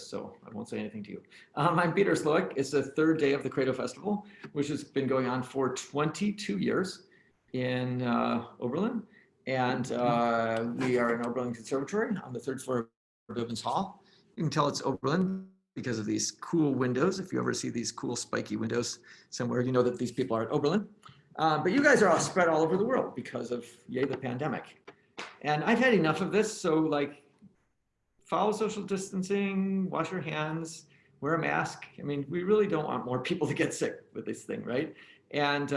so I won't say anything to you. I'm Peter Slowik. It's the third day of the Credo Festival, which has been going on for 22 years in Oberlin. And we are in Oberlin Conservatory on the third floor of Bivens Hall. You can tell it's Oberlin because of these cool windows. If you ever see these cool spiky windows somewhere, you know that these people are at Oberlin. But you guys are all spread all over the world because of, yay, the pandemic. And I've had enough of this, so like, follow social distancing, wash your hands, wear a mask. I mean, we really don't want more people to get sick with this thing, right? And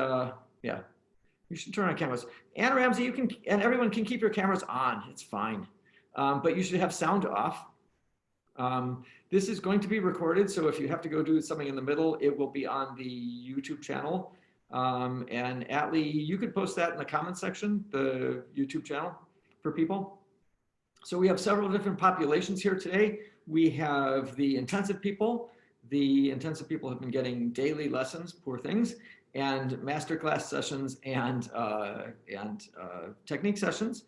yeah, you should turn on cameras. And Ramsey, you can, and everyone can keep your cameras on, it's fine. But you should have sound off. This is going to be recorded, so if you have to go do something in the middle, it will be on the YouTube channel. And Atlee, you could post that in the comment section, the YouTube channel for people. So we have several different populations here today. We have the intensive people. The intensive people have been getting daily lessons, poor things, and masterclass sessions and technique sessions.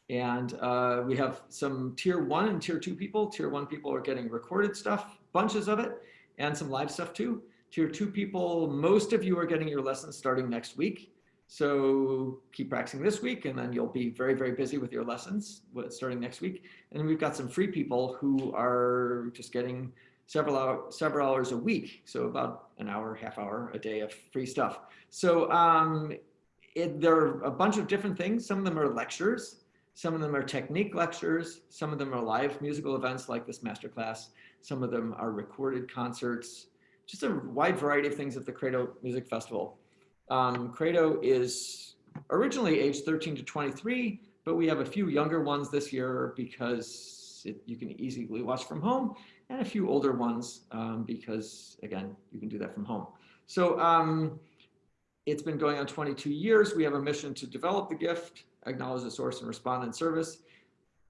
And we have some tier 1 and tier 2 people. Tier 1 people are getting recorded stuff, bunches of it, and some live stuff too. Tier 2 people, most of you are getting your lessons starting next week. So keep practicing this week, and then you'll be very, very busy with your lessons starting next week. And we've got some free people who are just getting several hours a week. So about an hour, half hour a day of free stuff. So there are a bunch of different things. Some of them are lectures. Some of them are technique lectures. Some of them are live musical events like this masterclass. Some of them are recorded concerts. Just a wide variety of things at the Credo Music Festival. Credo is originally aged 13 to 23, but we have a few younger ones this year because you can easily watch from home, and a few older ones because, again, you can do that from home. So it's been going on 22 years. We have a mission to develop the gift, acknowledge the source, and respond in service.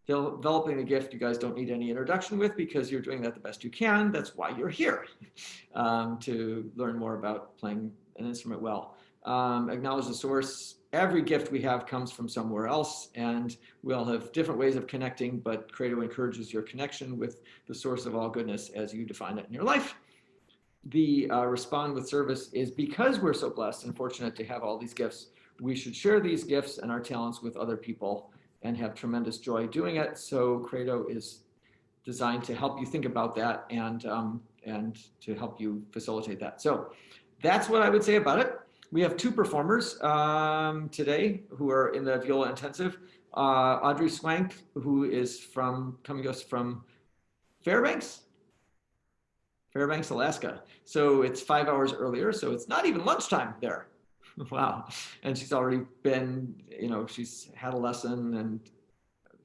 Developing the gift, you guys don't need any introduction with because you're doing that the best you can. That's why you're here, to learn more about playing an instrument well. Acknowledge the source. Every gift we have comes from somewhere else, and we all have different ways of connecting, but Credo encourages your connection with the source of all goodness as you define it in your life. The respond with service is because we're so blessed and fortunate to have all these gifts, we should share these gifts and our talents with other people and have tremendous joy doing it. So Credo is designed to help you think about that and to help you facilitate that. So that's what I would say about it. We have 2 performers today who are in the viola intensive. Audrey Swank, who is coming to us from Fairbanks, Alaska. So it's 5 hours earlier, so it's not even lunchtime there. Wow. And she's already been, she's had a lesson and,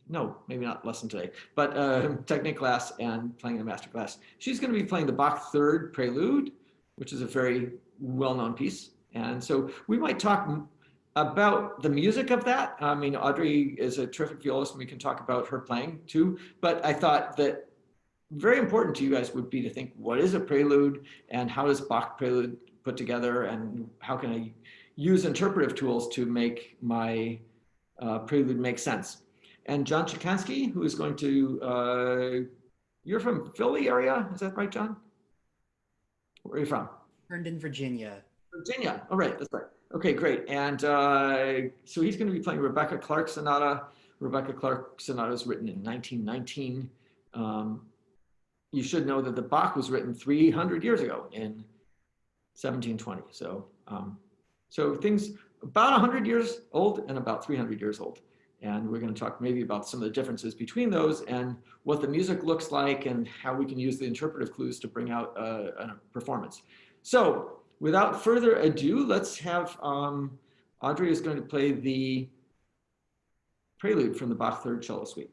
no, maybe not lesson today, but technique class and playing a master class. She's going to be playing the Bach Third Prelude, which is a very well-known piece. And so we might talk about the music of that. I mean, Audrey is a terrific violist and we can talk about her playing too, but I thought that very important to you guys would be to think, what is a prelude and how does Bach prelude put together and how can I use interpretive tools to make my prelude make sense? And John Chikansky, who is going to, you're from Philly area, is that right, John? Where are you from? Herndon, Virginia. Virginia, all right, that's right. Okay, great. And so he's going to be playing Rebecca Clark Sonata. Rebecca Clark Sonata was written in 1919. You should know that the Bach was written 300 years ago in 1720. So, so things about 100 years old and about 300 years old. And we're going to talk maybe about some of the differences between those and what the music looks like and how we can use the interpretive clues to bring out a performance. So without further ado, let's have Audrey is going to play the prelude from the Bach Third Cello Suite.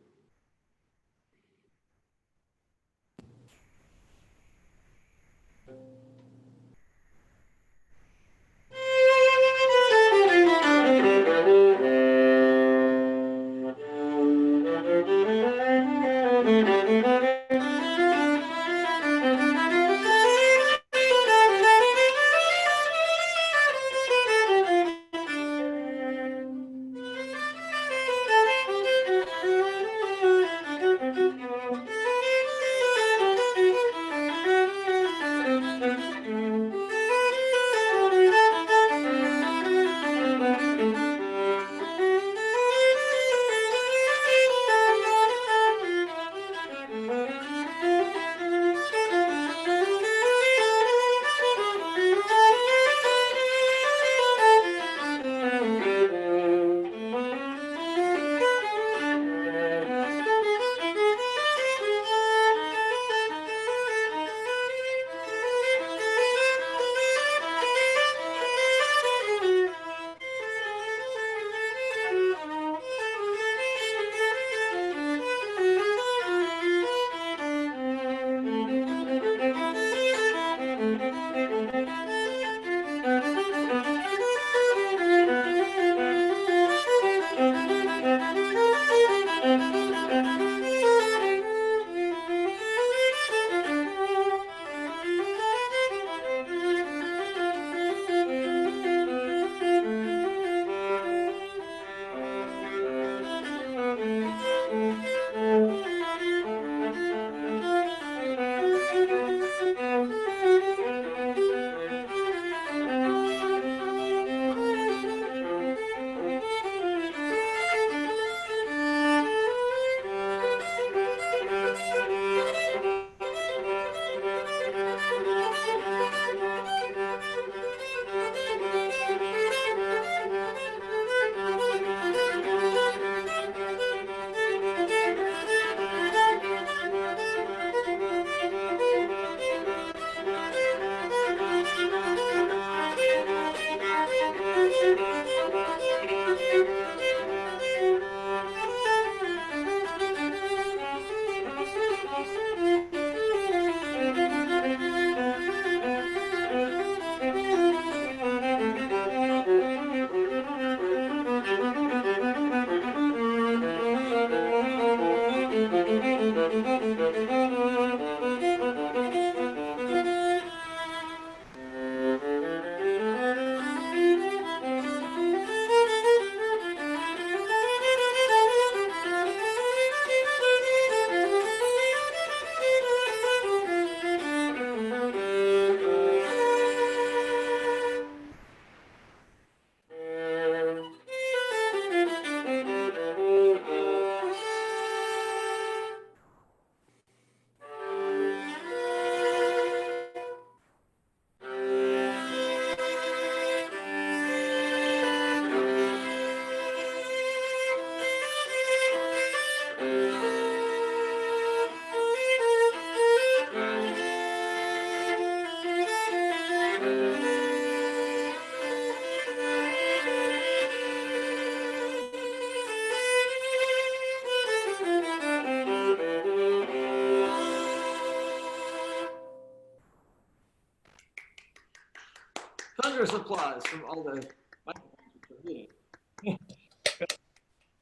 thunderous applause from all the.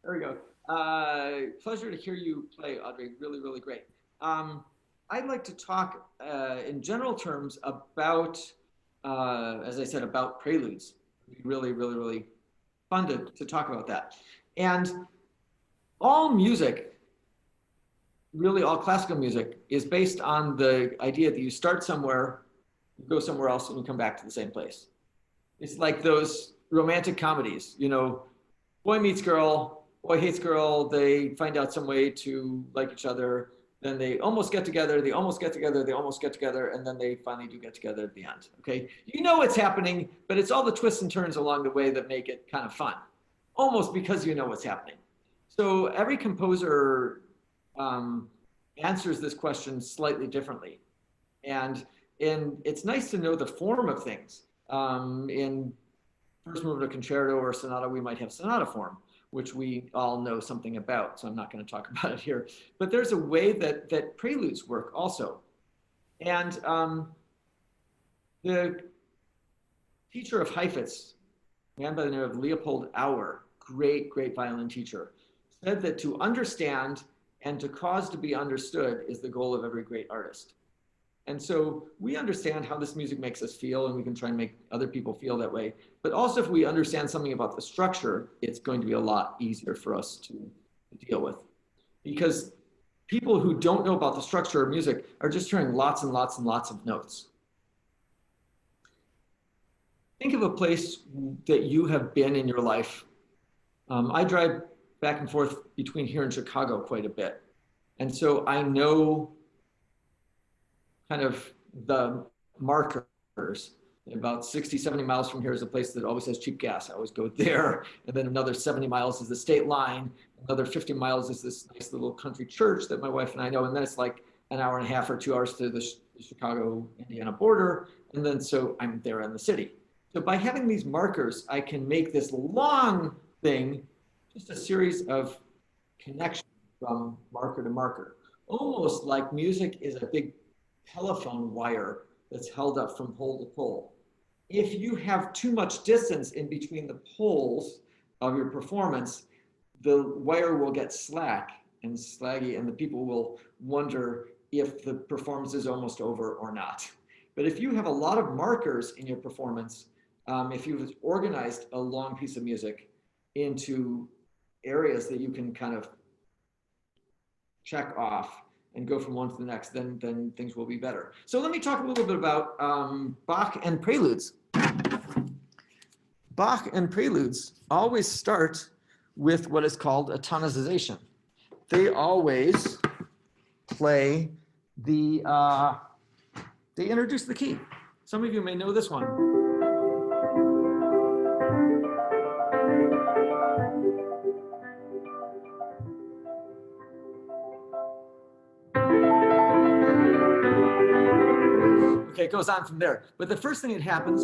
There we go. Pleasure to hear you play, Audrey. Really, really great. I'd like to talk in general terms about, as I said, about preludes. Really, really, really fun to talk about that. And all music, really all classical music, is based on the idea that you start somewhere, you go somewhere else, and you come back to the same place. It's like those romantic comedies, you know, boy meets girl, boy hates girl, they find out some way to like each other, then they almost get together, they almost get together, they almost get together, and then they finally do get together at the end, okay? You know what's happening, but it's all the twists and turns along the way that make it kind of fun, almost because you know what's happening. So every composer answers this question slightly differently. And it's nice to know the form of things. In first movement of concerto or sonata, we might have sonata form, which we all know something about, so I'm not going to talk about it here. But there's a way that preludes work also. And the teacher of Heifetz, a man by the name of Leopold Auer, great, great violin teacher, said that to understand and to cause to be understood is the goal of every great artist. And so we understand how this music makes us feel, and we can try and make other people feel that way. But also, if we understand something about the structure, it's going to be a lot easier for us to deal with. Because people who don't know about the structure of music are just hearing lots and lots and lots of notes. Think of a place that you have been in your life. I drive back and forth between here and Chicago quite a bit. And so I know kind of the markers. About 60, 70 miles from here is a place that always has cheap gas. I always go there. And then another 70 miles is the state line. Another 50 miles is this nice little country church that my wife and I know. And then it's like an hour and a half or 2 hours to the Chicago, Indiana border. And then so I'm there in the city. So by having these markers, I can make this long thing just a series of connections from marker to marker. Almost like music is a big telephone wire that's held up from pole to pole. If you have too much distance in between the poles of your performance, the wire will get slack and slaggy, and the people will wonder if the performance is almost over or not. But if you have a lot of markers in your performance, if you've organized a long piece of music into areas that you can kind of check off and go from one to the next, then things will be better. So let me talk a little bit about Bach and preludes. Bach and preludes always start with what is called a tonization. They always play the, they introduce the key. Some of you may know this one. Okay, it goes on from there. But the first thing that happens,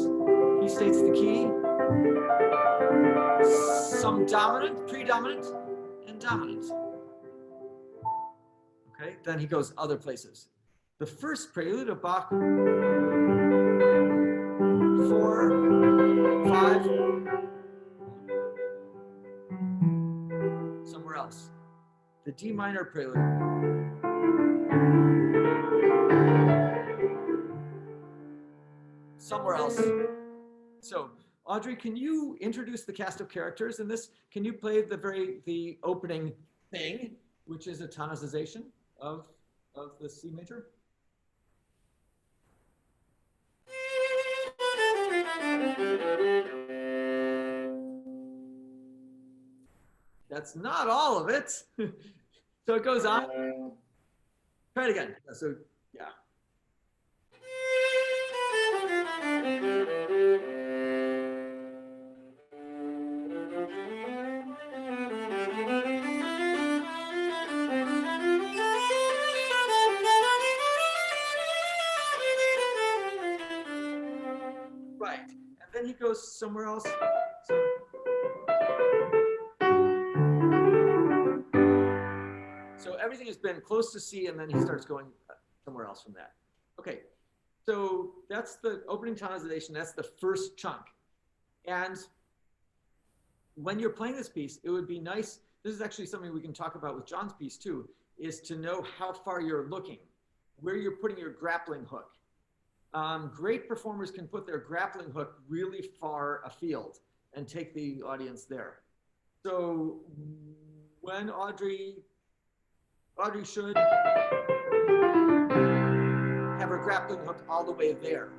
he states the key, some dominant, predominant, and dominant. Okay, then he goes other places. The first prelude of Bach, 4, 5, somewhere else. The D minor prelude. Somewhere else. So, Audrey, can you introduce the cast of characters in this? Can you play the opening thing, which is a tonization of the C major? That's not all of it. So it goes on. Try it again. So, yeah. Right. And then he goes somewhere else. So everything has been close to C, and then he starts going somewhere else from that. Okay. So that's the opening tonalization. That's the first chunk. And when you're playing this piece, it would be nice. This is actually something we can talk about with John's piece too, is to know how far you're looking, where you're putting your grappling hook. Great performers can put their grappling hook really far afield and take the audience there. So when Audrey should have her grappling hook all the way there,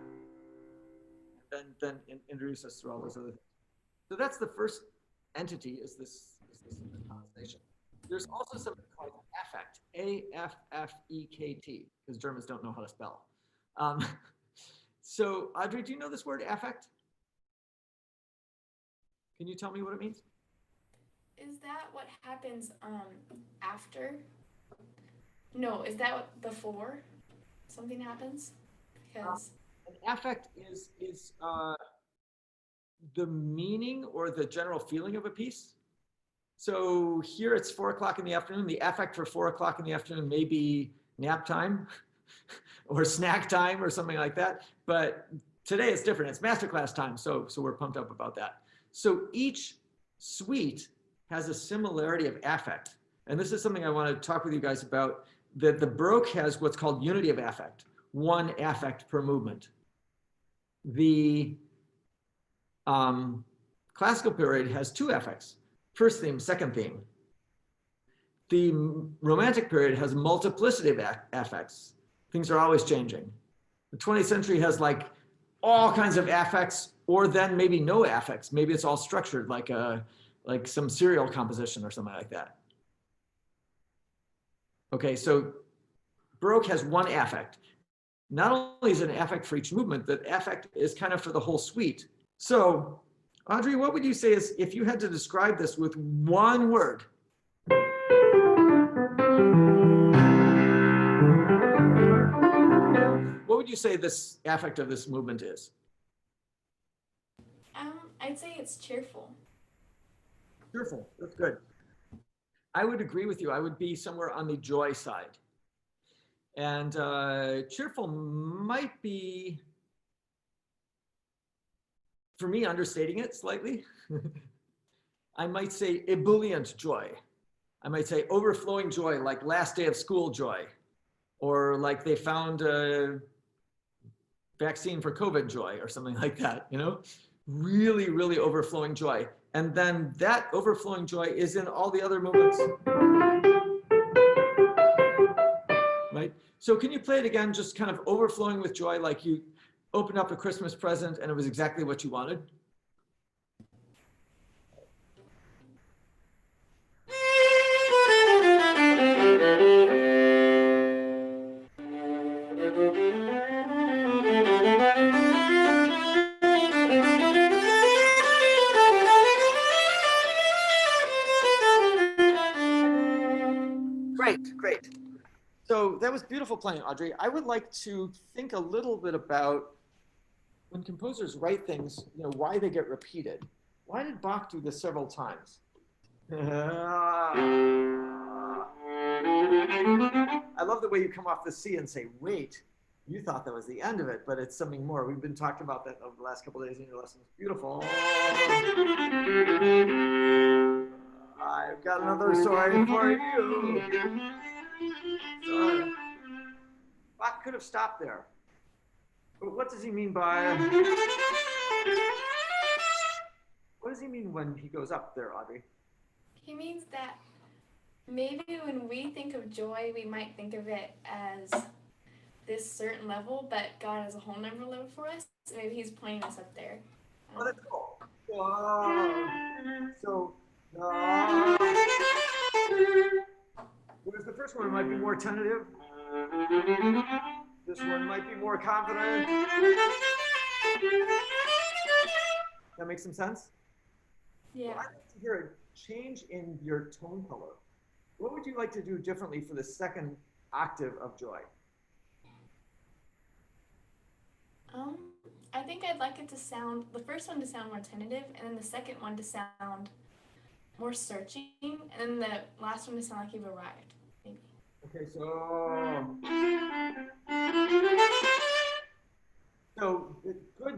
then introduce us through all those other things. So that's the first entity, is this conversation. There's also something called affect, A-F-F-E-K-T, because Germans don't know how to spell. So Audrey, do you know this word affect? Can you tell me what it means? Is that what happens after? No, is that what before something happens? Because an affect is the meaning or the general feeling of a piece. So here it's 4 o'clock in the afternoon. The affect for 4 o'clock in the afternoon may be nap time or snack time or something like that. But today it's different. It's masterclass time. So we're pumped up about that. So each suite has a similarity of affect. And this is something I want to talk with you guys about, that the Baroque has what's called unity of affect, one affect per movement. The classical period has 2 affects, first theme, second theme. The Romantic period has a multiplicity of affects. Things are always changing. The 20th century has like all kinds of affects, or then maybe no affects. Maybe it's all structured like some serial composition or something like that. Okay, so Baroque has one affect. Not only is it an affect for each movement, the affect is kind of for the whole suite. So, Audrey, what would you say is, if you had to describe this with one word? What would you say this affect of this movement is? I'd say it's cheerful. Cheerful, that's good. I would agree with you. I would be somewhere on the joy side. And cheerful might be, for me, understating it slightly. I might say ebullient joy. I might say overflowing joy, like last day of school joy, or like they found a vaccine for COVID joy or something like that, you know? Really, really overflowing joy. And then that overflowing joy is in all the other movements. Right? So can you play it again, just kind of overflowing with joy, like you opened up a Christmas present and it was exactly what you wanted? Great, great. So that was beautiful playing, Audrey. I would like to think a little bit about when composers write things, you know, why they get repeated. Why did Bach do this several times? I love the way you come off the C and say, wait, you thought that was the end of it, but it's something more. We've been talking about that over the last couple of days in your lessons. Beautiful. I've got another story for you. Sorry. Bach could have stopped there. But what does he mean by... What does he mean when he goes up there, Audrey? He means that maybe when we think of joy, we might think of it as this certain level, but God has a whole nother level for us. So maybe he's pointing us up there. Oh, that's cool. So, whereas the first one might be more tentative. This one might be more confident. That makes some sense? Yeah. Well, I'd like to hear a change in your tone color. What would you like to do differently for the second octave of joy? I think I'd like it to sound, the first one to sound more tentative, and then the second one to sound more searching, and then the last one to sound like you've arrived, maybe. Okay, so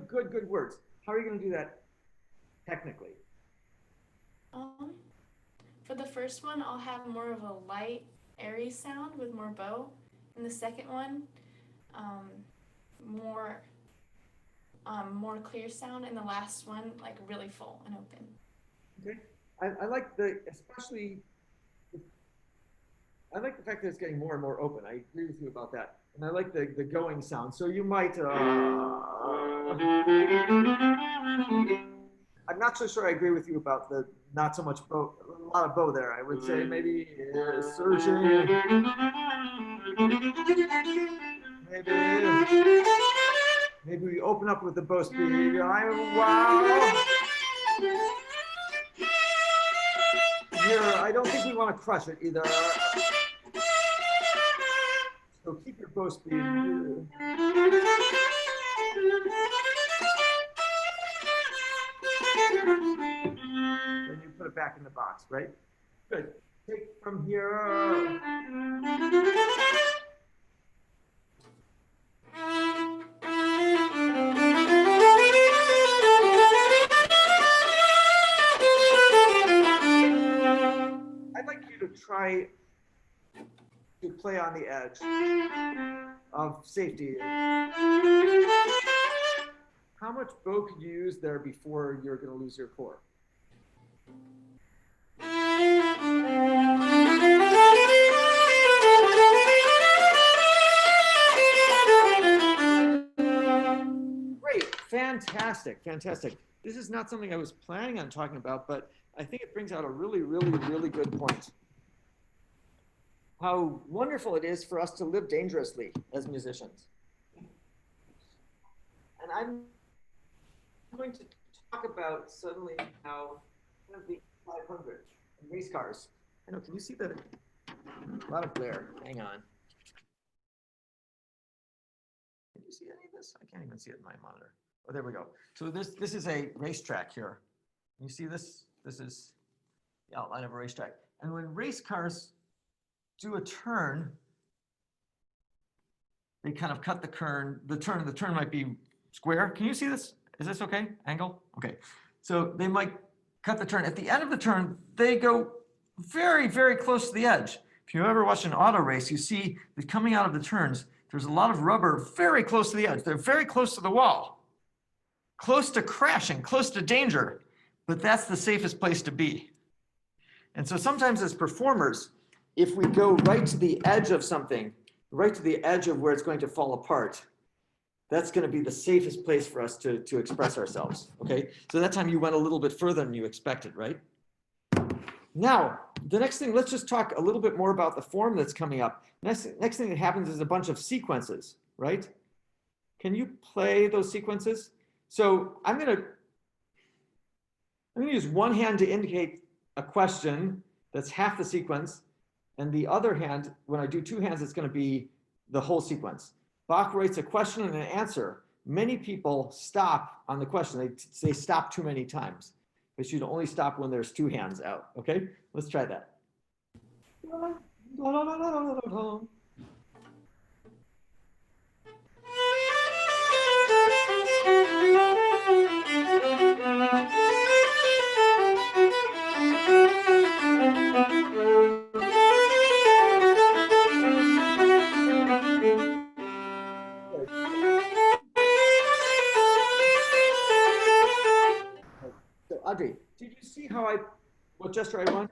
good words. How are you going to do that technically? Um, for the first one, I'll have more of a light, airy sound with more bow. And the second one, um, more more clear sound, and the last one like really full and open. Okay. I like the, especially, I like the fact that it's getting more and more open. I agree with you about that. And I like the going sound. So you might, I'm not so sure I agree with you about the not so much bow, a lot of bow there. I would say maybe surging, maybe, maybe we open up with the bow speed. Wow. Here, I don't think we want to crush it either. So keep your bow speed. Then you put it back in the box, right? Good. Take from here. I'd like you to try to play on the edge of safety. How much bow could you use there before you're going to lose your core? Great, fantastic, fantastic. This is not something I was planning on talking about, but I think it brings out a really, really, really good point. How wonderful it is for us to live dangerously as musicians. And I'm going to talk about suddenly how one of the 500 race cars. I know, can you see a lot of glare? Hang on. Can you see any of this? I can't even see it in my monitor. Oh, there we go. So this is a racetrack here. You see this? This is the outline of a racetrack. And when race cars do a turn, they kind of cut the turn. The turn might be square. Can you see this? Is this okay? Angle? Okay. So they might cut the turn. At the end of the turn, they go very, very close to the edge. If you ever watch an auto race, you see that coming out of the turns, there's a lot of rubber very close to the edge. They're very close to the wall, close to crashing, close to danger, but that's the safest place to be. And so sometimes as performers, if we go right to the edge of something, right to the edge of where it's going to fall apart, that's going to be the safest place for us to express ourselves, okay? So that time you went a little bit further than you expected, right? Now, the next thing, let's just talk a little bit more about the form that's coming up. Next thing that happens is a bunch of sequences, right? Can you play those sequences? So I'm going to use one hand to indicate a question that's half the sequence, and the other hand, when I do two hands, it's going to be the whole sequence. Bach writes a question and an answer. Many people stop on the question. They stop too many times. They should only stop when there's two hands out. Okay, let's try that. So Audrey, did you see how what gesture I won?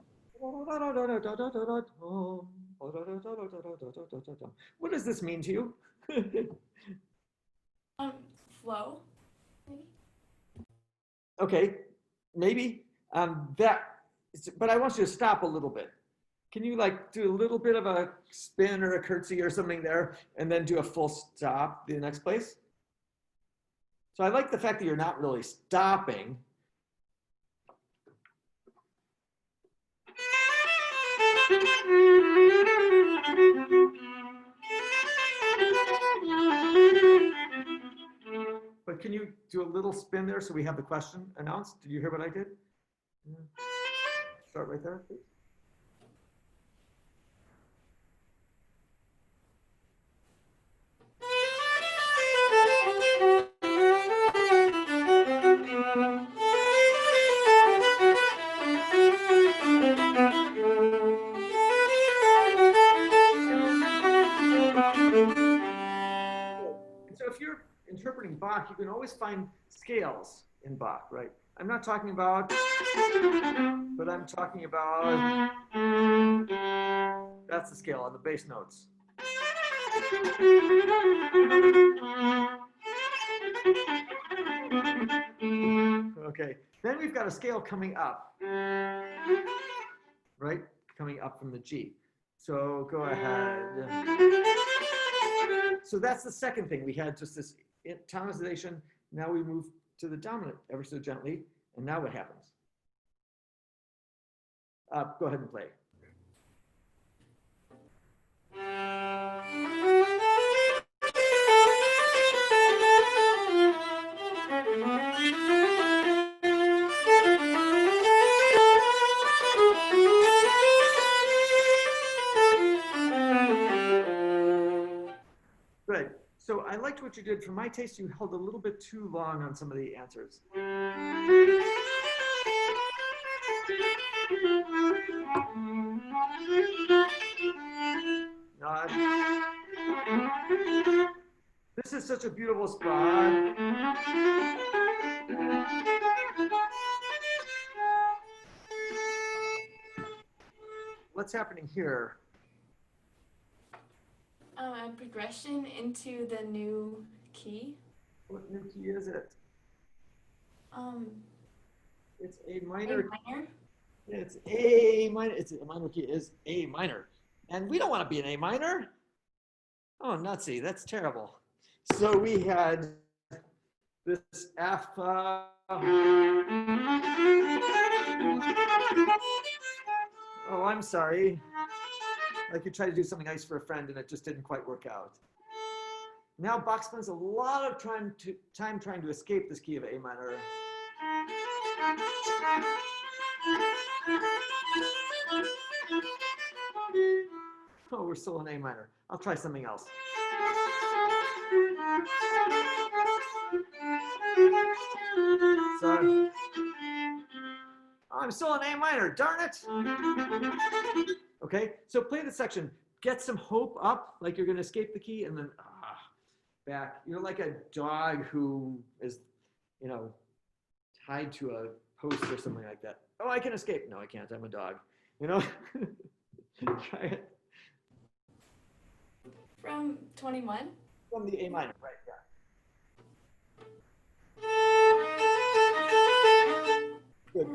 What does this mean to you? Flow, maybe. Okay, maybe but I want you to stop a little bit. Can you like do a little bit of a spin or a curtsy or something there and then do a full stop the next place? So I like the fact that you're not really stopping. But can you do a little spin there so we have the question announced? Did you hear what I did? Start right there, please. so if you're interpreting Bach, you can always find scales in Bach, right? I'm not talking about, but I'm talking about, that's the scale on the bass notes. Okay, then we've got a scale coming up, right? Coming up from the G. So go ahead. So that's the second thing. We had just this tonalization. Now we move to the dominant ever so gently. And now what happens? Go ahead and play. Good. So I liked what you did. For my taste, you held a little bit too long on some of the answers. Nod. This is such a beautiful spot. What's happening here? A progression into the new key. What new key is it? It's A A minor. minor. It's A minor. It's a minor key is A minor. And we don't want to be an A minor. Oh, nutsy. That's terrible. So we had this F. Oh, I'm sorry. I could try to do something nice for a friend and it just didn't quite work out. Now Bach spends a lot of time trying to escape this key of A minor. Oh, we're still in A minor. I'll try something else. Sorry. Oh, I'm still in A minor, darn it. Okay, so play the section. Get some hope up, like you're going to escape the key, and then back. You're like a dog who is, tied to a post or something like that. Oh, I can escape. No, I can't. I'm a dog. Try it. From 21? From the A minor, right, yeah. Good.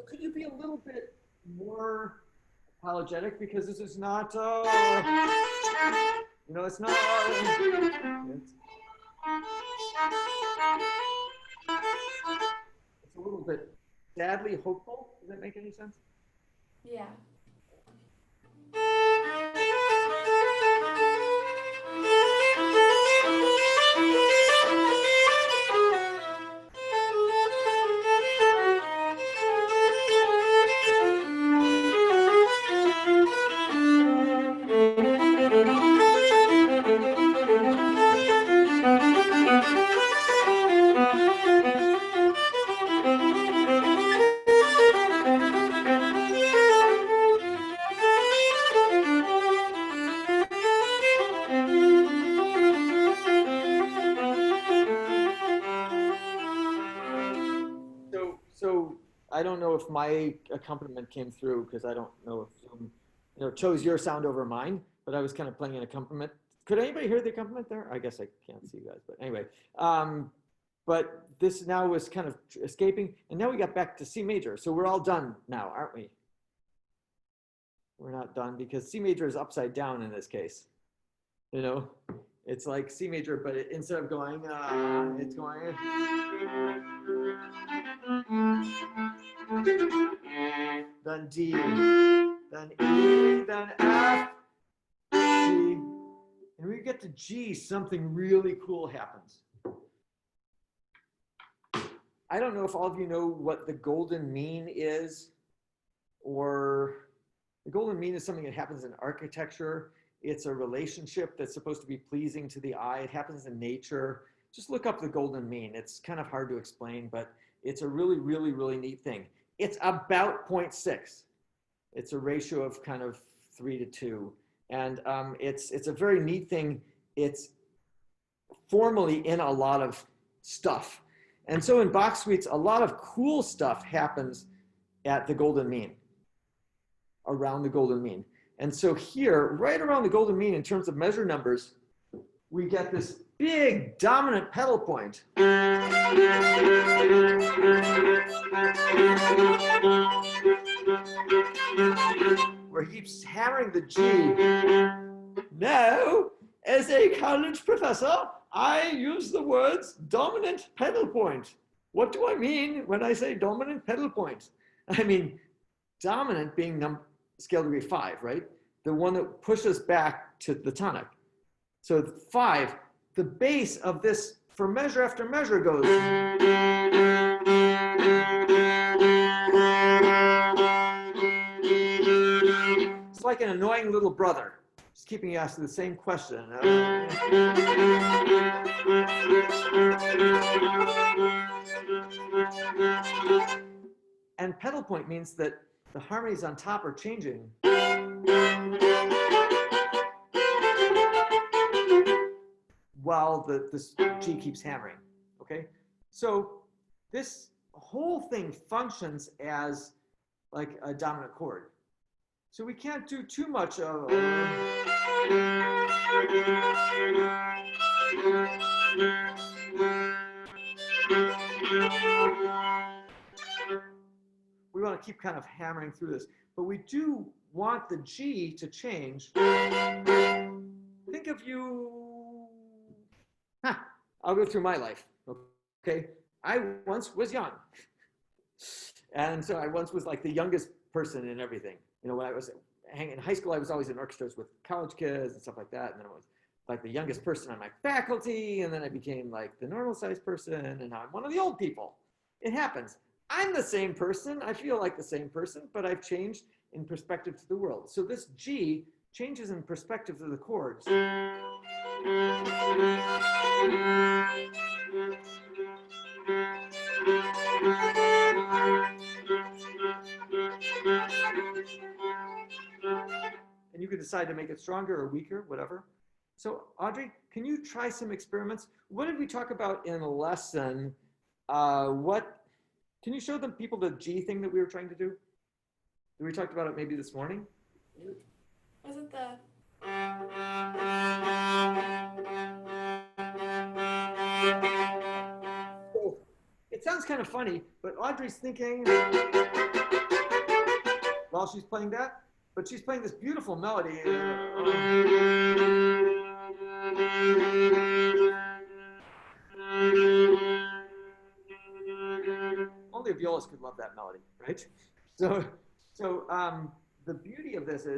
Could you be a little bit more apologetic? Because this is not, it's not, it's a little bit sadly hopeful. Does that make any sense? Yeah. So I don't know if my accompaniment came through because I don't know if Zoom, chose your sound over mine, but I was kind of playing an accompaniment. Could anybody hear the accompaniment there? I guess I can't see you guys, but anyway. But this now was kind of escaping, and now we got back to C major. So we're all done now, aren't we? We're not done because C major is upside down in this case. It's like C major, but instead of going, it's going. Then D, then E, then F, G. And when we get to G, something really cool happens. I don't know if all of you know what the golden mean is, or the golden mean is something that happens in architecture. It's a relationship that's supposed to be pleasing to the eye. It happens in nature. Just look up the golden mean. It's kind of hard to explain, but it's a really, really, really neat thing. It's about 0.6. It's a ratio of kind of 3 to 2. And it's a very neat thing. It's formally in a lot of stuff. And so in Bach suites, a lot of cool stuff happens at the golden mean, around the golden mean. And so here, right around the golden mean in terms of measure numbers, we get this big dominant pedal point. Where he keeps hammering the G. Now, as a college professor, I use the words dominant pedal point. What do I mean when I say dominant pedal point? I mean, dominant being scale degree 5, right? The one that pushes back to the tonic. So 5, the bass of this for measure after measure goes. It's like an annoying little brother, just keeping you asking the same question. And pedal point means that the harmonies on top are changing. While this G keeps hammering, okay? So this whole thing functions as like a dominant chord. So we can't do too much of... We want to keep kind of hammering through this, but we do want the G to change. Think of you... I'll go through my life, okay? I once was young. And so I once was like the youngest person in everything. You know, when I was in high school, I was always in orchestras with college kids and stuff like that. And then I was like the youngest person on my faculty. And then I became like the normal sized person. And now I'm one of the old people. It happens. I'm the same person. I feel like the same person, but I've changed in perspective to the world. So this G changes in perspective to the chords. And you can decide to make it stronger or weaker, whatever. So Audrey, can you try some experiments? What did we talk about in a lesson? Can you show them people the G thing that we were trying to do? We talked about it maybe this morning. Was it the... So, it sounds kind of funny, but Audrey's thinking while she's playing that, but she's playing this beautiful melody. Only a violist could love that melody, right? So the beauty of this is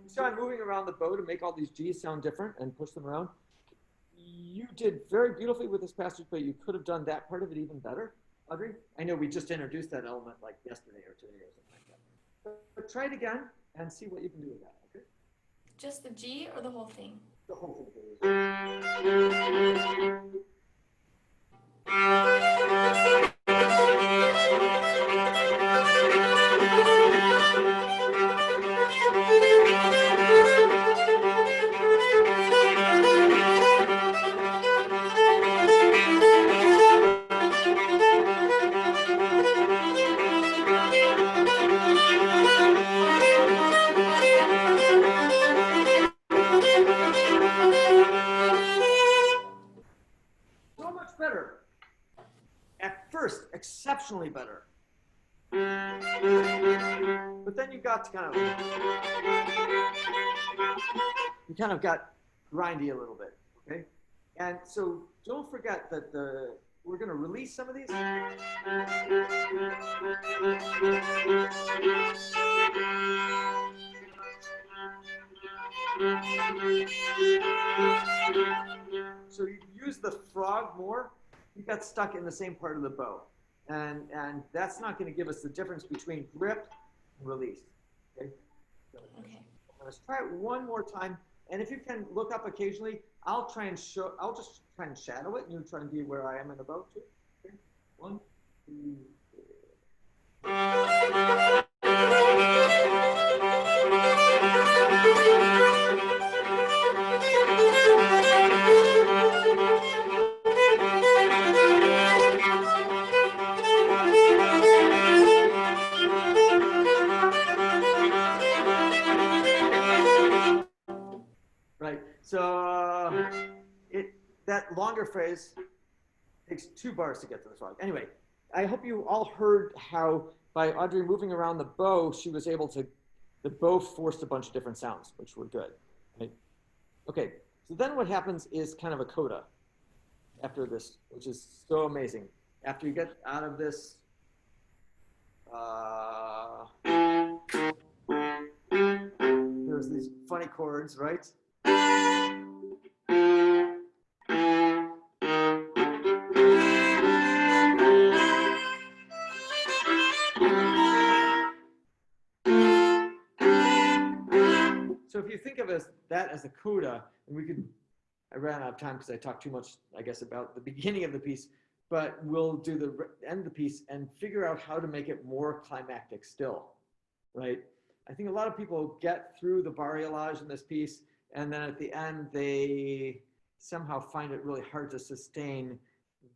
so I'm moving around the bow to make all these G's sound different and push them around. You did very beautifully with this passage, but you could have done that part of it even better, Audrey. I know we just introduced that element like yesterday or today or something like that. But try it again and see what you can do with that, okay? Just the G or the whole thing? The whole thing. So much better. At first, exceptionally better. But then you got to kind of got grindy a little bit, okay? And so don't forget that we're going to release some of these. So you use the frog more, you got stuck in the same part of the bow. And that's not going to give us the difference between grip and release. Okay? So, Okay. let's try it one more time. And if you can look up occasionally, I'll just try and shadow it, and you try and be where I am in the bow too. Okay? 1, 2, 3. So that longer phrase takes 2 bars to get to the frog. Anyway, I hope you all heard how by Audrey moving around the bow, the bow forced a bunch of different sounds, which were good. Right? Okay, so then what happens is kind of a coda after this, which is so amazing. After you get out of this, there's these funny chords, right? So if you think of that as a coda, and I ran out of time because I talked too much, I guess, about the beginning of the piece, but we'll do the end of the piece and figure out how to make it more climactic still, right? I think a lot of people get through the bariolage in this piece, and then at the end, they somehow find it really hard to sustain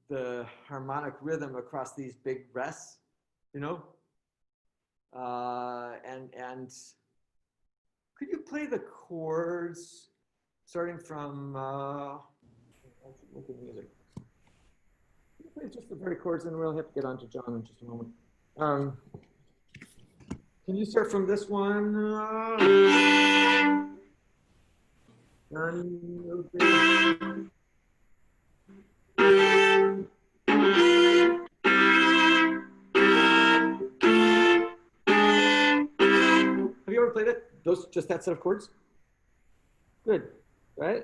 the harmonic rhythm across these big rests, you know? And could you play the chords starting from, look at music. Could you play just the very chords, and we'll have to get on to John in just a moment. Can you start from this one? Have you ever played it? Just that set of chords? Good, right?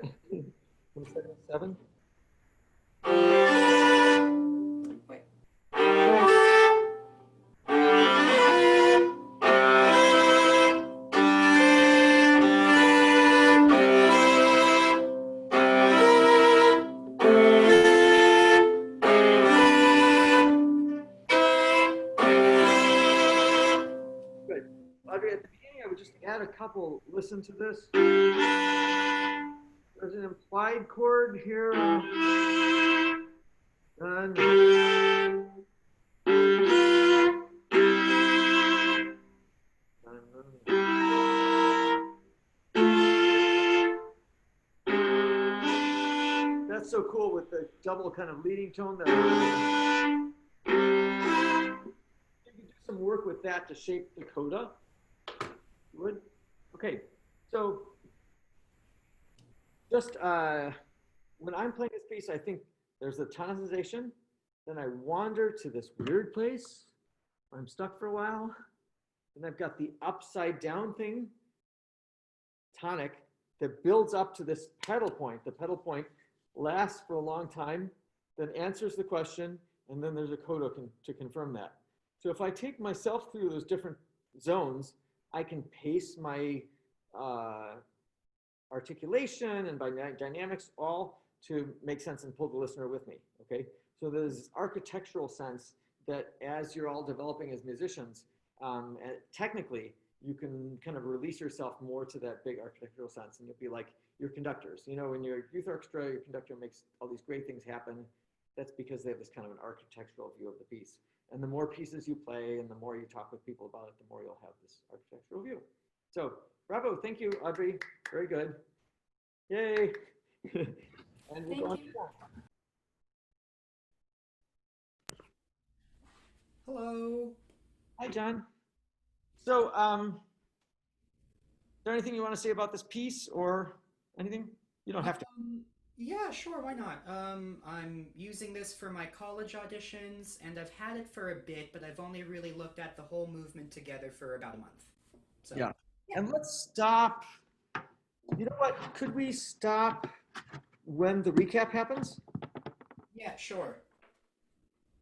7. Wait. Good. Audrey, at the beginning, I would just add a couple. Listen to this. There's an implied chord here. That's so cool with the double kind of leading tone there. You can do some work with that to shape the coda. You would? Okay, so just when I'm playing this piece, I think there's a tonalization. Then I wander to this weird place where I'm stuck for a while. Then I've got the upside down thing, tonic, that builds up to this pedal point. The pedal point lasts for a long time, then answers the question, and then there's a coda to confirm that. So if I take myself through those different zones, I can pace my articulation and by dynamics all to make sense and pull the listener with me, okay? So there's this architectural sense that as you're all developing as musicians, and technically, you can kind of release yourself more to that big architectural sense, and you'll be like your conductors. You know, in your youth orchestra, your conductor makes all these great things happen. That's because they have this kind of an architectural view of the piece. And the more pieces you play and the more you talk with people about it, the more you'll have this architectural view. So bravo, thank you, Audrey. Very good. Yay. And we'll go on to John. Hello. Hi, John. So, is there anything you want to say about this piece or anything? You don't have to. Yeah, sure, why not? I'm using this for my college auditions, and I've had it for a bit, but I've only really looked at the whole movement together for about a month. So, Yeah. yeah. And let's stop. You know what? Could we stop when the recap happens? Yeah, sure.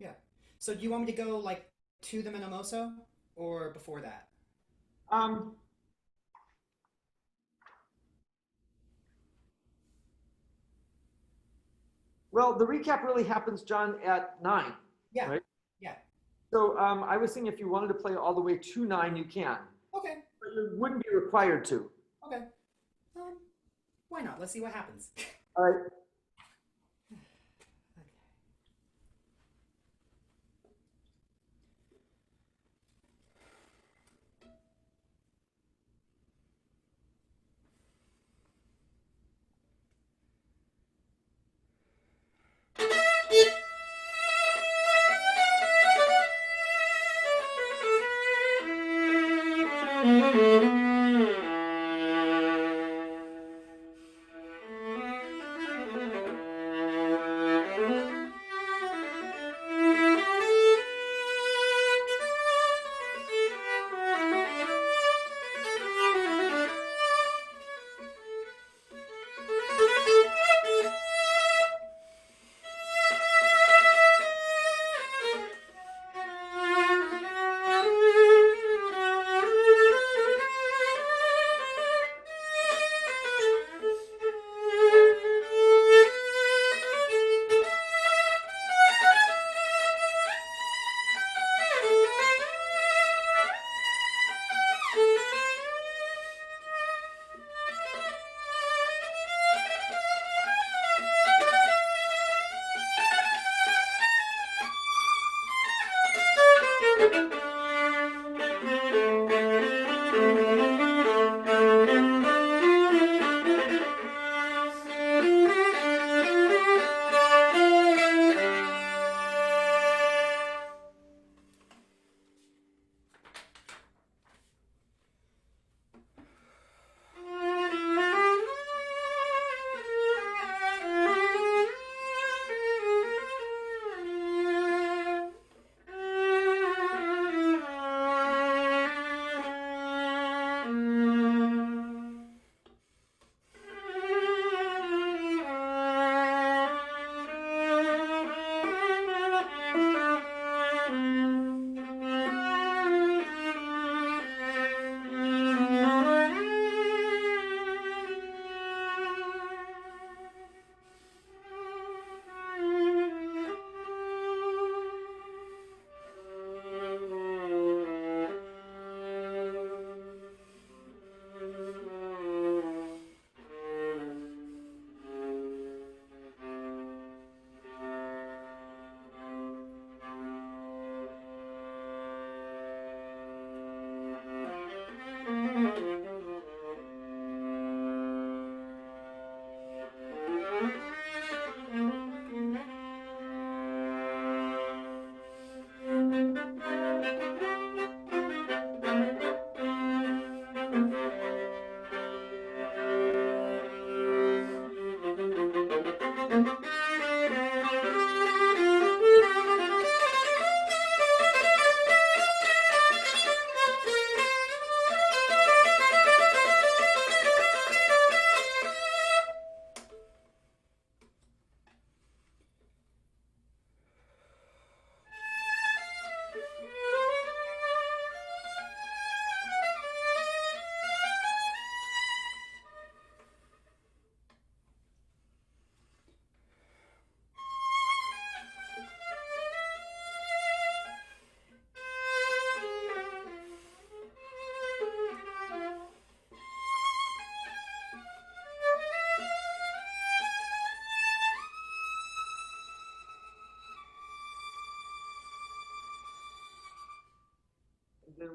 Yeah. So do you want me to go like to the Menomoso or before that? Um, well, the recap really happens, John, at 9, Yeah. right? Yeah. So I was thinking if you wanted to play all the way to 9, you can. Okay. But you wouldn't be required to. Okay. Why not? Let's see what happens. All right.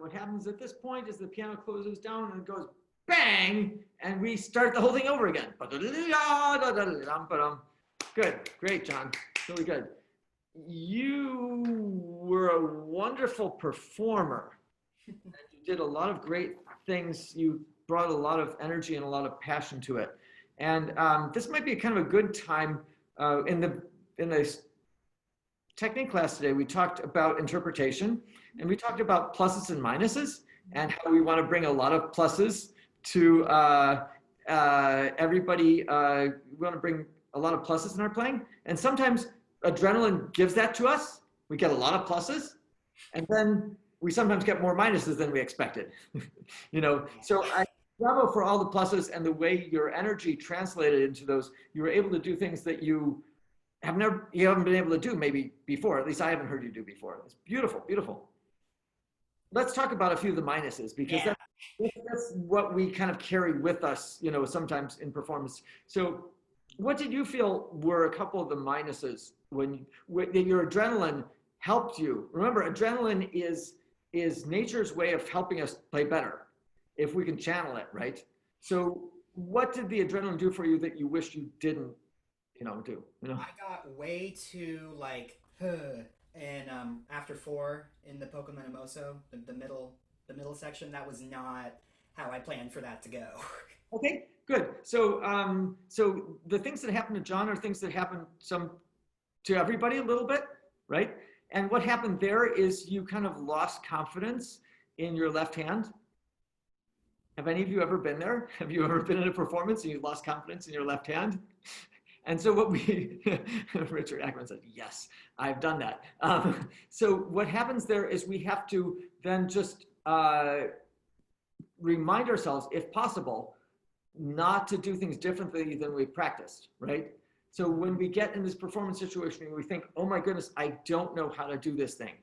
what happens at this point is the piano closes down and it goes bang, and we start the whole thing over again. Good, great, John, really good. You were a wonderful performer. And you did a lot of great things. You brought a lot of energy and a lot of passion to it. And this might be kind of a good time in the technique class today. We talked about interpretation, and we talked about pluses and minuses, and how we want to bring a lot of pluses to everybody. We want to bring a lot of pluses in our playing, and sometimes adrenaline gives that to us. We get a lot of pluses, and then we sometimes get more minuses than we expected. So bravo for all the pluses and the way your energy translated into those. You were able to do things that you haven't been able to do maybe before. At least I haven't heard you do before. It's beautiful, beautiful. Let's talk about a few of the minuses, because that's what we kind of carry with us, sometimes in performance. So what did you feel were a couple of the minuses when your adrenaline helped you? Remember, adrenaline is nature's way of helping us play better if we can channel it, right? So what did the adrenaline do for you that you wish you didn't, do? I got way too and after 4 in the Pokemon Emoso, the middle section. That was not how I planned for that to go. Okay, good. So so the things that happen to John are things that happen to everybody a little bit, right? And what happened there is you kind of lost confidence in your left hand. Have any of you ever been there? Have you ever been in a performance and you lost confidence in your left hand? And so Richard Ackerman said, yes, I've done that. So what happens there is we have to then just remind ourselves, if possible, not to do things differently than we practiced, right? So when we get in this performance situation, we think, oh my goodness, I don't know how to do this thing.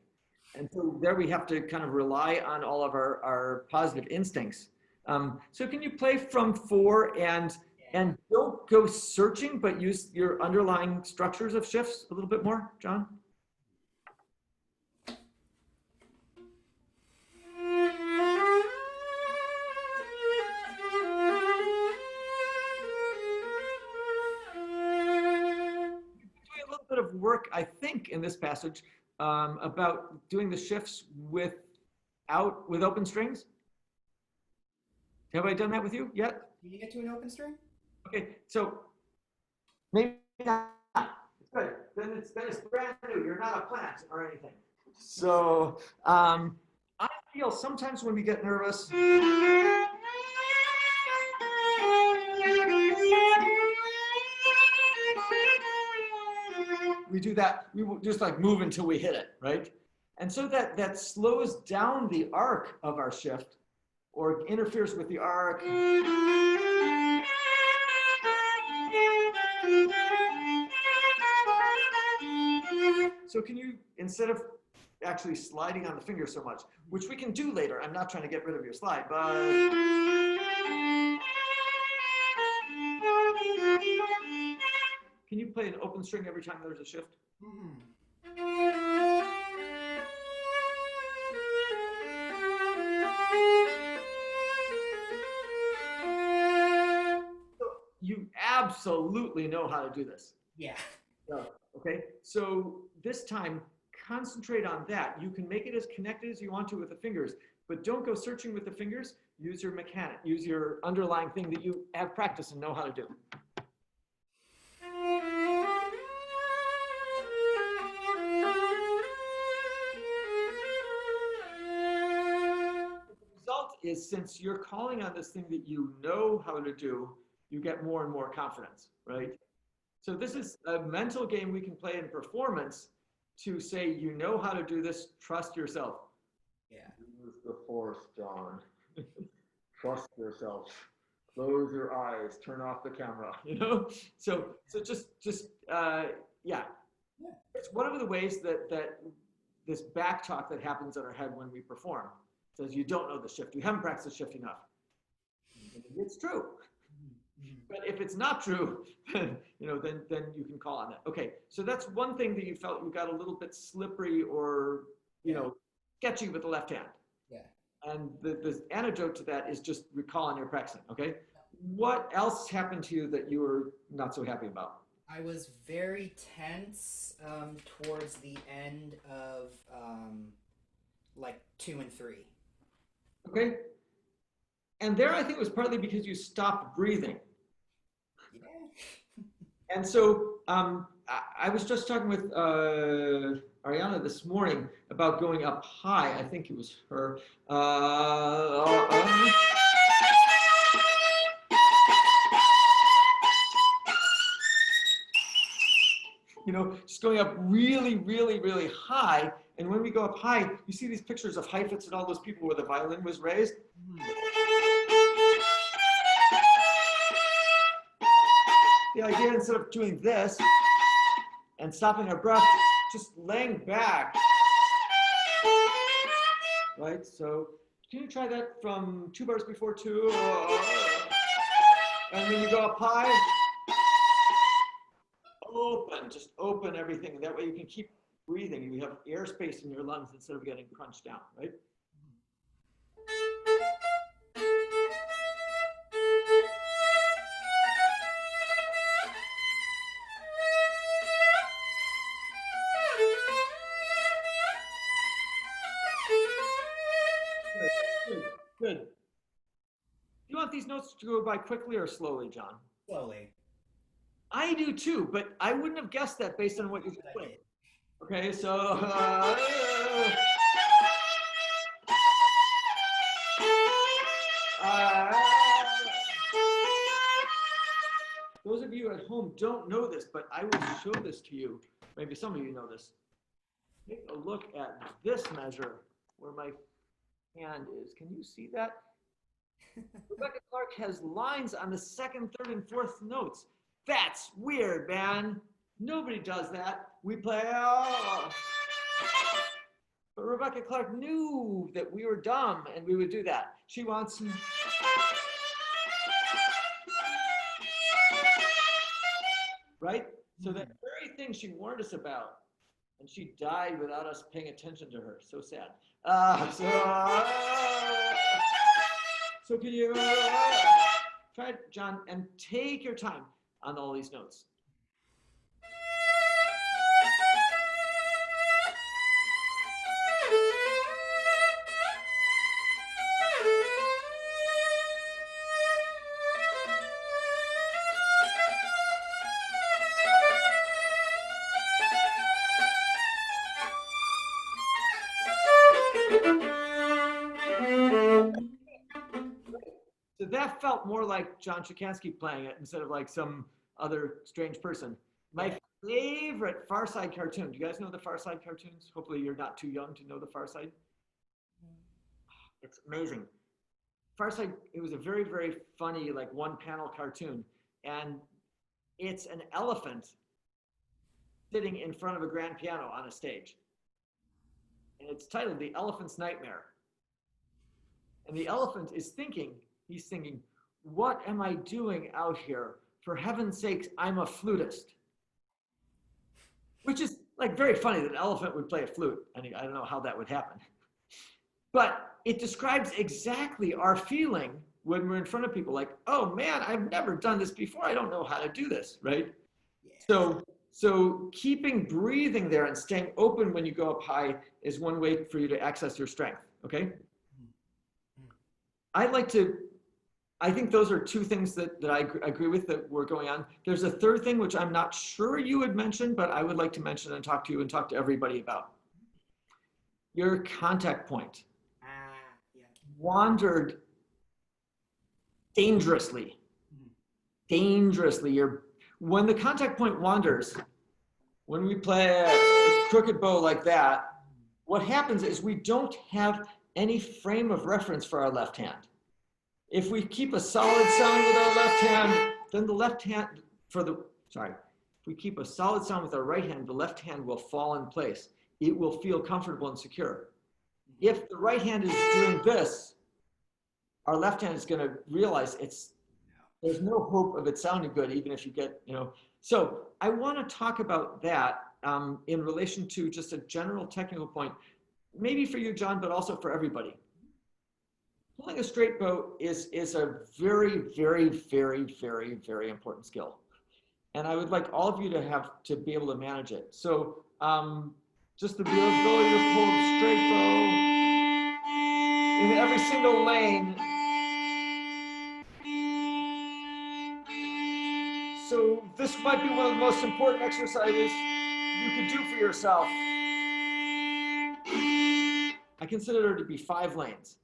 And so there we have to kind of rely on all of our positive instincts. So can you play from 4 and don't go searching, but use your underlying structures of shifts a little bit more, John? Of work, I think, in this passage about doing the shifts with open strings. Have I done that with you yet? Did you get to an open string? Okay, so maybe not. Good. Then it's brand new. You're not a plant or anything. So I feel sometimes when we get nervous, we do that. We will just like move until we hit it, right? And so that slows down the arc of our shift, or interferes with the arc. So can you, instead of actually sliding on the finger so much, which we can do later, I'm not trying to get rid of your slide, but can you play an open string every time there's a shift? You absolutely know how to do this. Yeah. Okay, so this time, concentrate on that. You can make it as connected as you want to with the fingers, but don't go searching with the fingers. Use your mechanic, use your underlying thing that you have practiced and know how to do. The result is, since you're calling on this thing that you know how to do, you get more and more confidence, right? So this is a mental game we can play in performance to say, you know how to do this, trust yourself. Yeah. Use the force, John. Trust yourself. Close your eyes, turn off the camera, So just yeah. It's one of the ways that this back talk that happens in our head when we perform says, you don't know the shift, you haven't practiced the shift enough. It's true. But if it's not true, then then you can call on that. Okay, so that's one thing that you felt you got a little bit slippery or sketchy with the left hand. Yeah. And the antidote to that is just recalling your practicing, okay? What else happened to you that you were not so happy about? I was very tense towards the end of like 2 and 3. Okay? And there I think it was partly because you stopped breathing. Yeah. And so I was just talking with Ariana this morning about going up high. I think it was her. You know, just going up really, really, really high. And when we go up high, you see these pictures of Heifetz and all those people where the violin was raised. The idea, instead of doing this and stopping our breath, just laying back, right? So can you try that from 2 bars before 2? And when you go up high, open, just open everything. That way you can keep breathing. You have airspace in your lungs instead of getting crunched down, right? Good, good, good. Do you want these notes to go by quickly or slowly, John? Slowly. I do too, but I wouldn't have guessed that based on what you just played. Okay, so those of you at home don't know this, but I will show this to you. Maybe some of you know this. Take a look at this measure where my hand is. Can you see that? Rebecca Clark has lines on the second, third, and fourth notes. That's weird, man. Nobody does that. We play, oh. But Rebecca Clark knew that we were dumb and we would do that. She wants, right? So that very thing she warned us about, and she died without us paying attention to her. So sad. So can you try it, John, and take your time on all these notes. So that felt more like John Chikansky playing it instead of like some other strange person. My favorite Far Side cartoon. Do you guys know the Far Side cartoons? Hopefully you're not too young to know the Far Side. It's amazing. Far Side, it was a very, very funny, like one panel cartoon. And it's an elephant sitting in front of a grand piano on a stage. And it's titled The Elephant's Nightmare. And the elephant is thinking, he's thinking, what am I doing out here? For heaven's sakes, I'm a flutist. Which is like very funny that an elephant would play a flute. I mean, I don't know how that would happen. But it describes exactly our feeling when we're in front of people like, oh man, I've never done this before. I don't know how to do this, right? Yeah. So keeping breathing there and staying open when you go up high is one way for you to access your strength, okay? I think those are two things that I agree with that were going on. There's a third thing, which I'm not sure you had mentioned, but I would like to mention and talk to you and talk to everybody about. Your contact point wandered dangerously. Dangerously. When the contact point wanders, when we play a crooked bow like that, what happens is we don't have any frame of reference for our left hand. If we keep a solid sound with our left hand, then the left hand, if we keep a solid sound with our right hand, the left hand will fall in place. It will feel comfortable and secure. If the right hand is doing this, our left hand is going to realize there's no hope of it sounding good, even if you get, So I want to talk about that in relation to just a general technical point, maybe for you, John, but also for everybody. Pulling a straight bow is a very, very, very, very, very important skill. And I would like all of you to be able to manage it. So just the ability to pull a straight bow in every single lane. So this might be one of the most important exercises you could do for yourself. I consider there to be 5 lanes.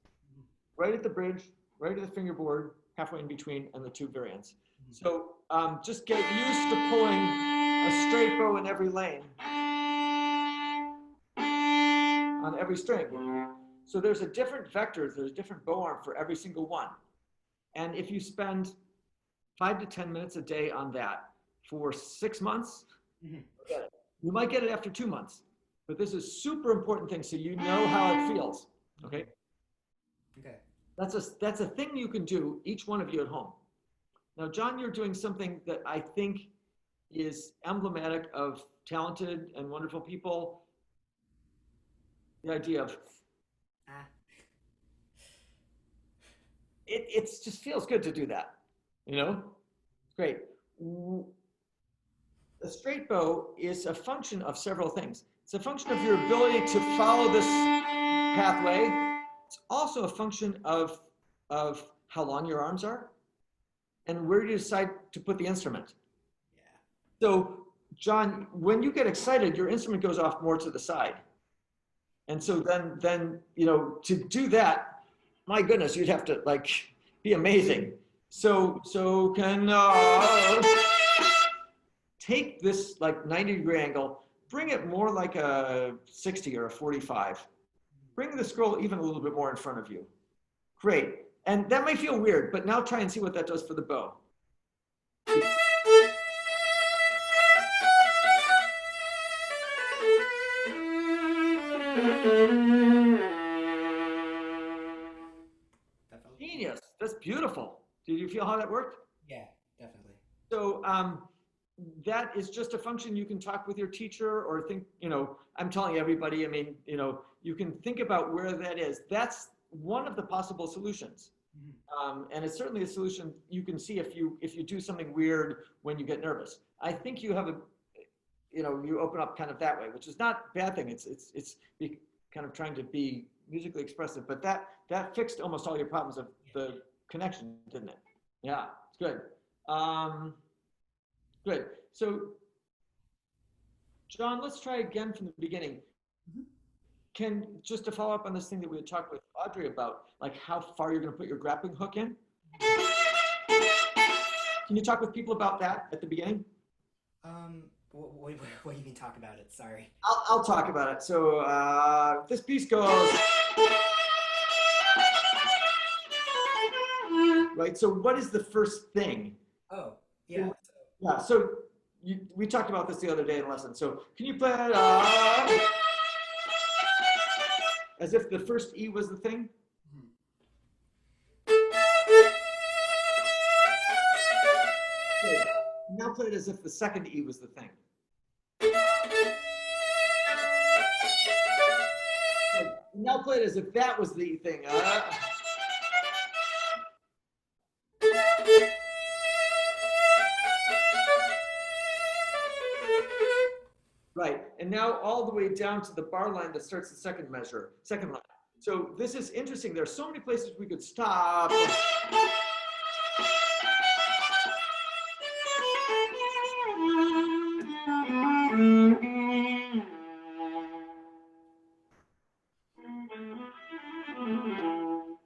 Right at the bridge, right at the fingerboard, halfway in between, and the 2 variants. So just get used to pulling a straight bow in every lane on every string. So there's a different vectors, there's a different bow arm for every single one. And if you spend 5 to 10 minutes a day on that for 6 months, you might get it after 2 months. But this is a super important thing so you know how it feels, okay? Okay. That's a thing you can do, each one of you at home. Now, John, you're doing something that I think is emblematic of talented and wonderful people. The idea of, it just feels good to do that, you know? Great. A straight bow is a function of several things. It's a function of your ability to follow this pathway. It's also a function of how long your arms are and where you decide to put the instrument. Yeah. So, John, when you get excited, your instrument goes off more to the side. And so then you know, to do that, my goodness, you'd have to like be amazing. So can take this like 90-degree angle, bring it more like a 60 or a 45. Bring the scroll even a little bit more in front of you. Great. And that might feel weird, but now try and see what that does for the bow. Genius. That's beautiful. Did you feel how that worked? Yeah, definitely. So that is just a function you can talk with your teacher or think, you know, I'm telling everybody, I mean, you know, you can think about where that is. That's one of the possible solutions. And it's certainly a solution you can see if you do something weird when you get nervous. I think you have you know, you open up kind of that way, which is not a bad thing. It's kind of trying to be musically expressive, but that fixed almost all your problems of the connection, didn't it? Yeah, it's good. Good. So, John, let's try again from the beginning. Can, just to follow up on this thing that we had talked with Audrey about, like how far you're going to put your grappling hook in. Can you talk with people about that at the beginning? What do you mean talk about it? Sorry. I'll talk about it. So this piece goes, right? So what is the first thing? Oh, yeah. Yeah, so we talked about this the other day in lesson. So can you play it as if the first E was the thing? Good. Now play it as if the second E was the thing. Good. Now play it as if that was the thing. Right, and now all the way down to the bar line that starts the second line. So this is interesting. There's so many places we could stop.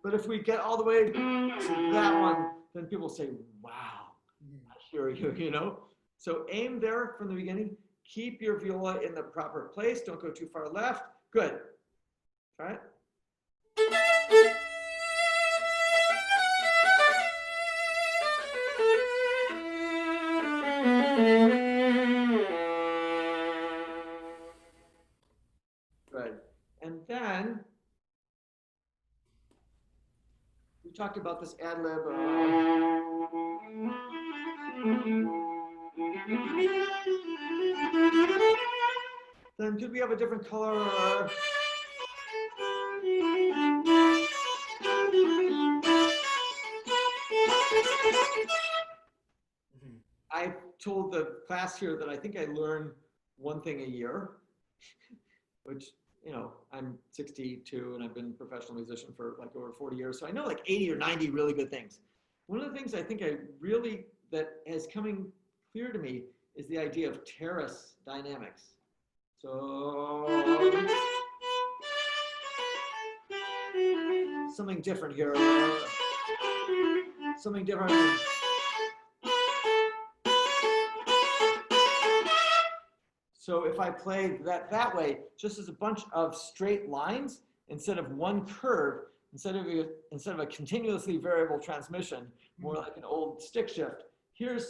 But if we get all the way to that one, then people say, wow, I hear you, you know? So aim there from the beginning. Keep your viola in the proper place. Don't go too far left. Good. Try it. Good. And then we talked about this ad lib. Then could we have a different color? I told the class here that I think I learn one thing a year, which, you know, I'm 62 and I've been a professional musician for like over 40 years. So I know like 80 or 90 really good things. One of the things I think that has coming clear to me is the idea of terrace dynamics. So something different here. Something different. So if I play that way, just as a bunch of straight lines instead of one curve, instead of a continuously variable transmission, more like an old stick shift. Here's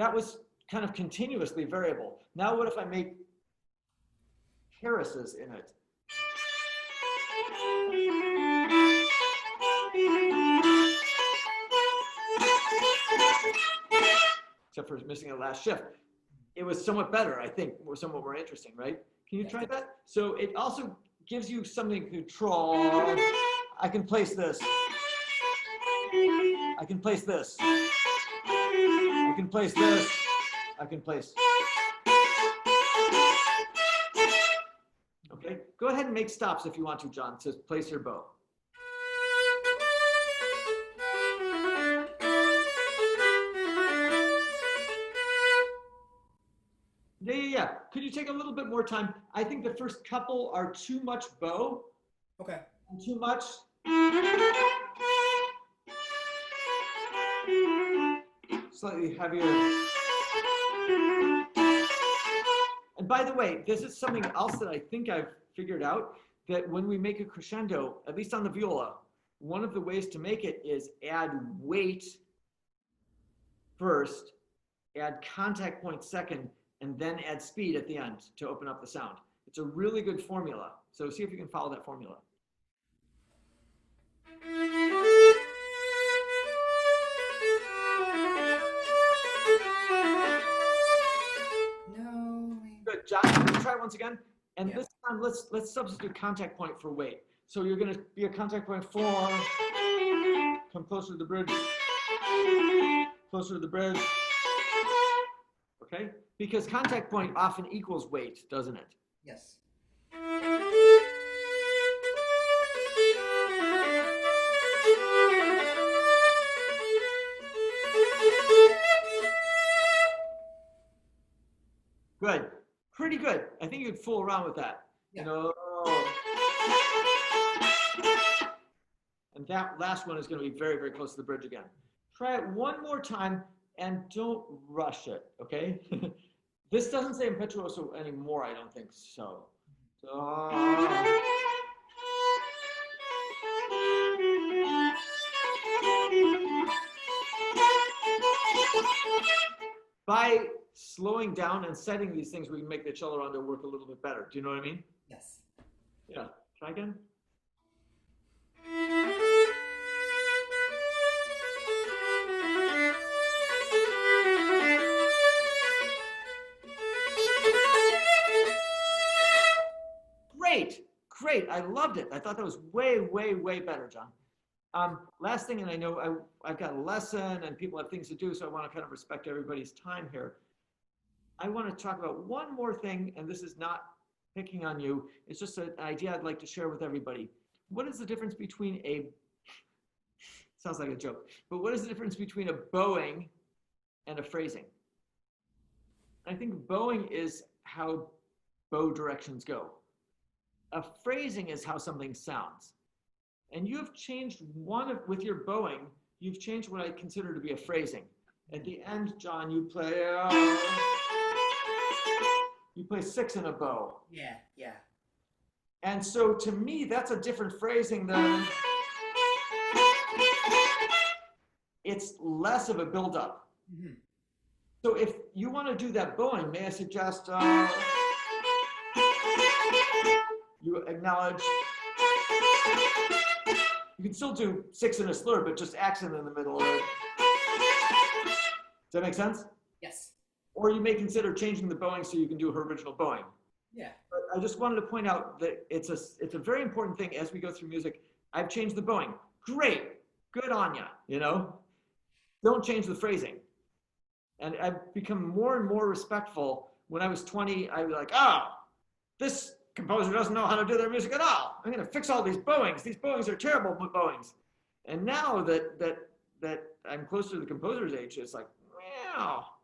that was kind of continuously variable. Now what if I make terraces in it? Except for missing the last shift. It was somewhat better, I think, or somewhat more interesting, right? Can you try that? So it also gives you something to control. I can place this. I can place this. I can place this. I can place. Okay, go ahead and make stops if you want to, John, to place your bow. Yeah. Could you take a little bit more time? I think the first couple are too much bow. Okay. And too much. Slightly heavier. And by the way, this is something else that I think I've figured out, that when we make a crescendo, at least on the viola, one of the ways to make it is add weight first, add contact point second, and then add speed at the end to open up the sound. It's a really good formula. So see if you can follow that formula. No. Good, John. Let's try it once again. And Yeah. this time, let's substitute contact point for weight. So you're going to be a contact point 4. Come closer to the bridge. Closer to the bridge. Okay? Because contact point often equals weight, doesn't it? Yes. Good. Pretty good. I think you could fool around with that. Yeah. You know. And that last one is going to be very, very close to the bridge again. Try it one more time and don't rush it, okay? This doesn't say impetuoso anymore, I don't think so. By slowing down and setting these things, we can make the cello rondo work a little bit better. Do you know what I mean? Yes. Yeah. Try again. Great. I loved it. I thought that was way, way, way better, John. Last thing, and I know I've got a lesson and people have things to do, so I want to kind of respect everybody's time here. I want to talk about one more thing, and this is not picking on you. It's just an idea I'd like to share with everybody. What is the difference between sounds like a joke, but what is the difference between a bowing and a phrasing? I think bowing is how bow directions go. A phrasing is how something sounds. And you've changed with your bowing, you've changed what I consider to be a phrasing. At the end, John, you play 6 in a bow. Yeah. And so to me, that's a different phrasing than, it's less of a buildup. Mm-hmm. So if you want to do that bowing, may I suggest you acknowledge, you can still do 6 in a slur, but just accent in the middle of it. Does that make sense? Yes. Or you may consider changing the bowing so you can do her original bowing. Yeah. But I just wanted to point out that it's a very important thing as we go through music. I've changed the bowing. Great, good on ya. You know, don't change the phrasing. And I've become more and more respectful. When I was 20, I was like, oh, this composer doesn't know how to do their music at all. I'm going to fix all these bowings. These bowings are terrible bowings. And now that I'm closer to the composer's age, it's like, well,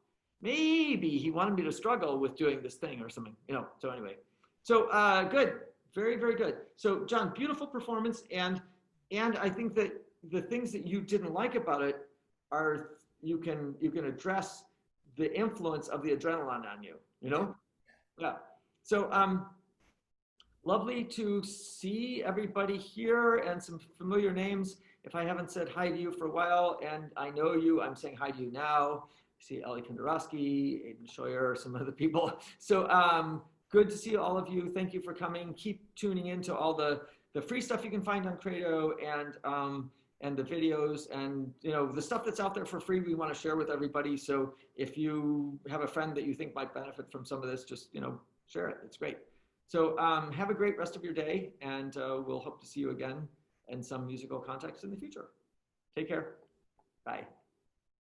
maybe he wanted me to struggle with doing this thing or something, you know. So anyway, so good, very, very good. So John, beautiful performance, and I think that the things that you didn't like about it are you can address the influence of the adrenaline on you, you know? Yeah. So lovely to see everybody here and some familiar names. If I haven't said hi to you for a while and I know you, I'm saying hi to you now. I see Ellie Kandarowski, Aiden Scheuer, some other people. So good to see all of you. Thank you for coming. Keep tuning into all the free stuff you can find on Credo and the videos and, you know, the stuff that's out there for free, we want to share with everybody. So if you have a friend that you think might benefit from some of this, just, you know, share it. It's great. So have a great rest of your day, and we'll hope to see you again in some musical context in the future. Take care. Bye.